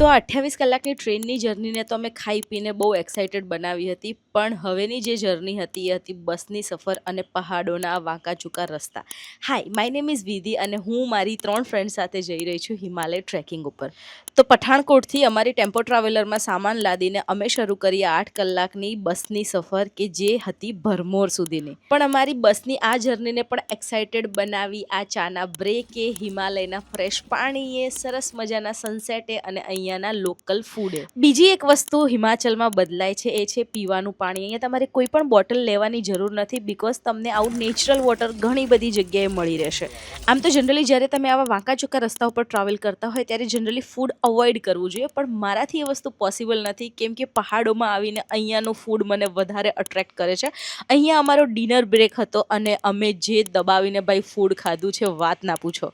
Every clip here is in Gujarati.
તો આ 28 કલાકની ટ્રેનની જર્નીને તો અમે ખાઈ પીને બહુ એક્સાઇટેડ બનાવી હતી, પણ હવેની જે જર્ની હતી એ હતી બસની સફર અને પહાડોના આ વાંકા ચૂકા રસ્તા. હાય, માય નેમ ઇઝ વિધિ અને હું મારી 3 ફ્રેન્ડ સાથે જઈ રહી છું હિમાલય ટ્રેકિંગ ઉપર. તો પઠાણકોટથી અમારી ટેમ્પો ટ્રાવેલરમાં સામાન લાદીને અમે શરૂ કરી 8 કલાકની બસની સફર કે જે હતી ભરમોર સુધીની. પણ અમારી બસની આ જર્નીને પણ એક્સાઇટેડ બનાવી આ ચાના બ્રેકે, હિમાલયના ફ્રેશ પાણીએ, સરસ મજાના સનસેટે અને અહીંયાના લોકલ ફૂડે. બીજી એક વસ્તુ હિમાચલમાં બદલાય છે એ છે પીવાનું પાણી. અહીંયા તમારે કોઈ પણ બોટલ લેવાની જરૂર નથી, બિકોઝ તમને આવું નેચરલ વોટર ઘણી બધી જગ્યાએ મળી રહેશે. આમ તો જનરલી જ્યારે તમે આવા વાંકા ચૂકા રસ્તા ઉપર ટ્રાવેલ કરતા હોય ત્યારે જનરલી ફૂડ અવોઇડ કરવું જોઈએ, પણ મારાથી એ વસ્તુ પોસિબલ નથી, કેમ કે પહાડોમાં આવીને અહીંયાનું ફૂડ મને વધારે અટ્રેક્ટ કરે છે. અહીંયા અમારો ડિનર બ્રેક હતો અને અમે જે દબાવીને ભાઈ ફૂડ ખાધું છે વાત ના પૂછો.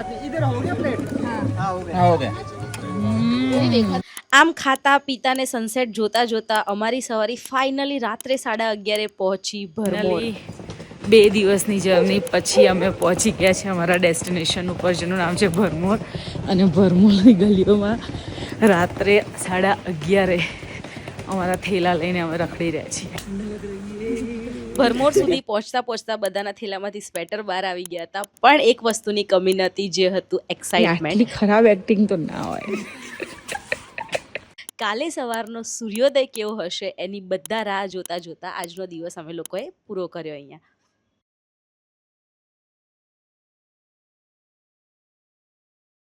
આમ ખાતા પીતા ને સનસેટ જોતા જોતા અમારી સવારી ફાઇનલી રાત્રે 11:30 પહોંચી ભરમોર. 2 દિવસની જર્ની પછી અમે પહોંચી ગયા છીએ અમારા ડેસ્ટિનેશન ઉપર, જેનું નામ છે ભરમોર. અને ભરમોરની ગલીઓમાં રાત્રે 11:30 અમારા થેલા લઈને અમે રખડી રહ્યા છીએ. ભરમોર સુધી પહોંચતા પહોંચતા બધાના થેલામાંથી સ્વેટર બહાર આવી ગયા હતા, પણ એક વસ્તુની કમી નથી, જે હતું એક્સાઇટમેન્ટ. ખરાબ એક્ટિંગ તો ના હોય. કાલે સવારનો સૂર્યોદય કેવો હશે એની બધા રાહ જોતા જોતા આજનો દિવસ અમે લોકોએ પૂરો કર્યો અહીંયા.